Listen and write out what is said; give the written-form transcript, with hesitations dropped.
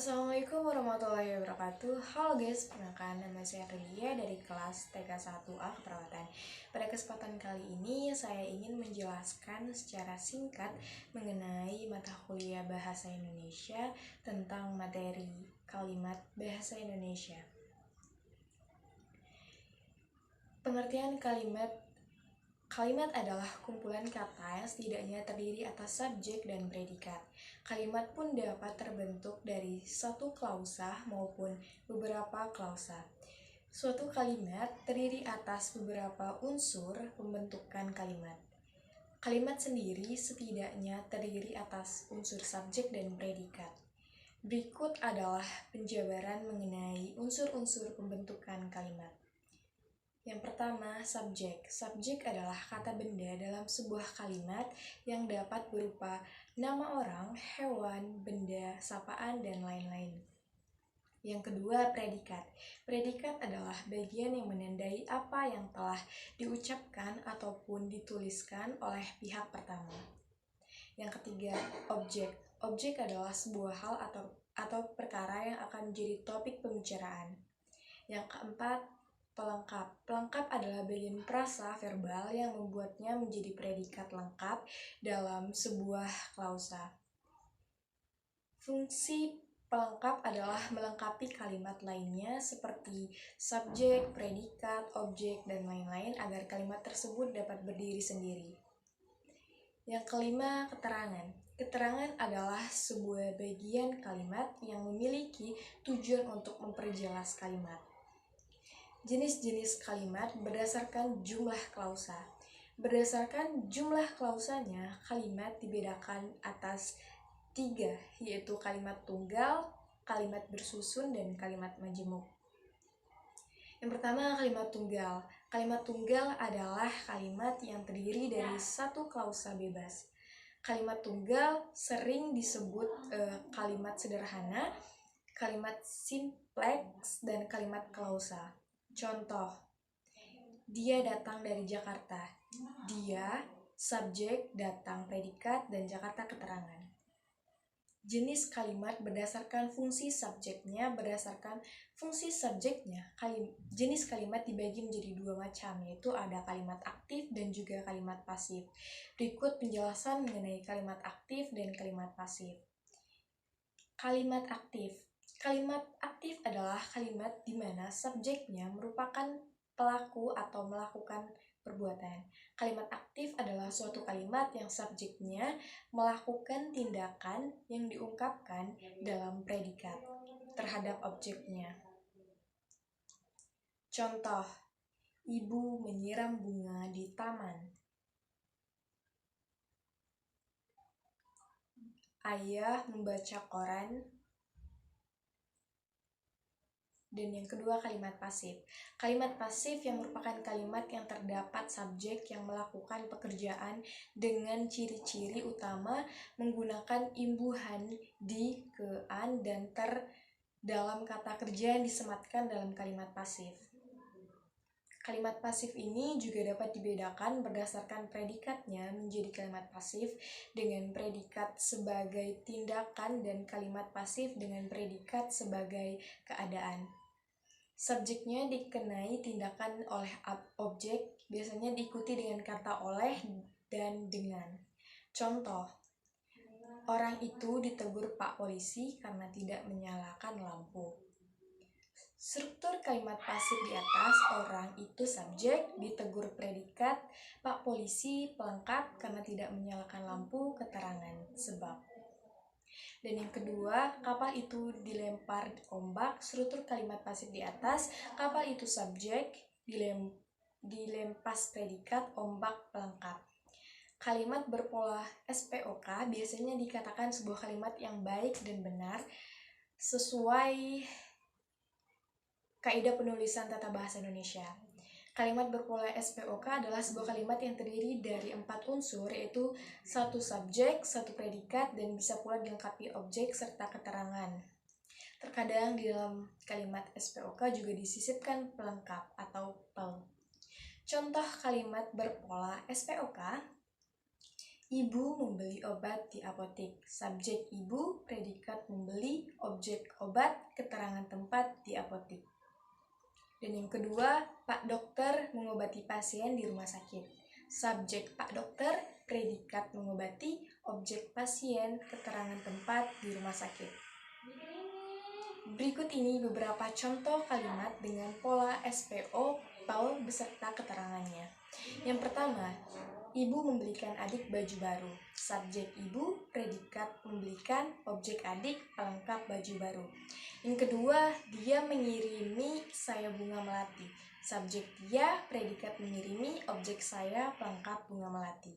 Assalamualaikum warahmatullahi wabarakatuh. Halo guys, perkenalkan nama saya Rilia dari kelas TK1A Keperawatan. Pada kesempatan kali ini saya ingin menjelaskan secara singkat mengenai mata kuliah Bahasa Indonesia tentang materi kalimat Bahasa Indonesia. Pengertian Kalimat adalah kumpulan kata yang setidaknya terdiri atas subjek dan predikat. Kalimat pun dapat terbentuk dari satu klausa maupun beberapa klausa. Suatu kalimat terdiri atas beberapa unsur pembentukan kalimat. Kalimat sendiri setidaknya terdiri atas unsur subjek dan predikat. Berikut adalah penjabaran mengenai unsur-unsur pembentukan kalimat. Yang pertama, subjek. Subjek adalah kata benda dalam sebuah kalimat yang dapat berupa nama orang, hewan, benda, sapaan, dan lain-lain. Yang kedua, predikat. Predikat adalah bagian yang menandai apa yang telah diucapkan ataupun dituliskan oleh pihak pertama. Yang ketiga, objek. Objek adalah sebuah hal atau perkara yang akan menjadi topik pembicaraan. Yang keempat, pelengkap. Pelengkap adalah bagian frasa verbal yang membuatnya menjadi predikat lengkap dalam sebuah klausa. Fungsi pelengkap adalah melengkapi kalimat lainnya seperti subjek, predikat, objek, dan lain-lain agar kalimat tersebut dapat berdiri sendiri. Yang kelima, keterangan. Keterangan adalah sebuah bagian kalimat yang memiliki tujuan untuk memperjelas kalimat. Jenis-jenis kalimat berdasarkan jumlah klausa. Berdasarkan jumlah klausanya, kalimat dibedakan atas 3, yaitu kalimat tunggal, kalimat bersusun, dan kalimat majemuk. Yang pertama, kalimat tunggal. Kalimat tunggal adalah kalimat yang terdiri dari satu klausa bebas. Kalimat tunggal sering disebut kalimat sederhana, kalimat simpleks, dan kalimat klausa. Contoh, dia datang dari Jakarta. Dia, subjek, datang predikat, dan Jakarta keterangan. Jenis kalimat berdasarkan fungsi subjeknya. Jenis kalimat dibagi menjadi 2 macam, yaitu ada kalimat aktif dan juga kalimat pasif. Berikut penjelasan mengenai kalimat aktif dan kalimat pasif. Kalimat aktif. Kalimat aktif adalah kalimat di mana subjeknya merupakan pelaku atau melakukan perbuatan. Kalimat aktif adalah suatu kalimat yang subjeknya melakukan tindakan yang diungkapkan dalam predikat terhadap objeknya. Contoh, ibu menyiram bunga di taman. Ayah membaca koran. Dan yang kedua, kalimat pasif. Kalimat pasif yang merupakan kalimat yang terdapat subjek yang melakukan pekerjaan dengan ciri-ciri utama menggunakan imbuhan di, ke, an, dan ter dalam kata kerja yang disematkan dalam kalimat pasif. Kalimat pasif ini juga dapat dibedakan berdasarkan predikatnya menjadi kalimat pasif dengan predikat sebagai tindakan dan kalimat pasif dengan predikat sebagai keadaan. Subjeknya dikenai tindakan oleh objek, biasanya diikuti dengan kata oleh dan dengan. Contoh, orang itu ditegur Pak Polisi karena tidak menyalakan lampu. Struktur kalimat pasif di atas, orang itu subjek, ditegur predikat, Pak Polisi pelengkap karena tidak menyalakan lampu, keterangan, sebab. Dan yang kedua, kapal itu dilempar ombak. Struktur kalimat pasif di atas, kapal itu subjek, dilempas predikat, ombak pelengkap. Kalimat berpola SPOK biasanya dikatakan sebuah kalimat yang baik dan benar sesuai kaidah penulisan tata bahasa Indonesia. Kalimat berpola SPOK adalah sebuah kalimat yang terdiri dari 4 unsur, yaitu 1 subjek, 1 predikat, dan bisa pula dilengkapi objek serta keterangan. Terkadang di dalam kalimat SPOK juga disisipkan pelengkap atau pel. Contoh kalimat berpola SPOK, Ibu membeli obat di apotek. Subjek ibu, predikat membeli, objek obat, keterangan tempat di apotek. Dan yang kedua, Pak Dokter mengobati pasien di rumah sakit. Subjek Pak Dokter, predikat mengobati, objek pasien, keterangan tempat di rumah sakit. Berikut ini beberapa contoh kalimat dengan pola SPO Paul beserta keterangannya. Yang pertama, ibu membelikan adik baju baru. Subjek ibu, predikat membelikan, objek adik, pelengkap baju baru. Yang kedua, dia mengirimi saya bunga melati. Subjek dia, predikat mengirimi, objek saya, pelengkap bunga melati.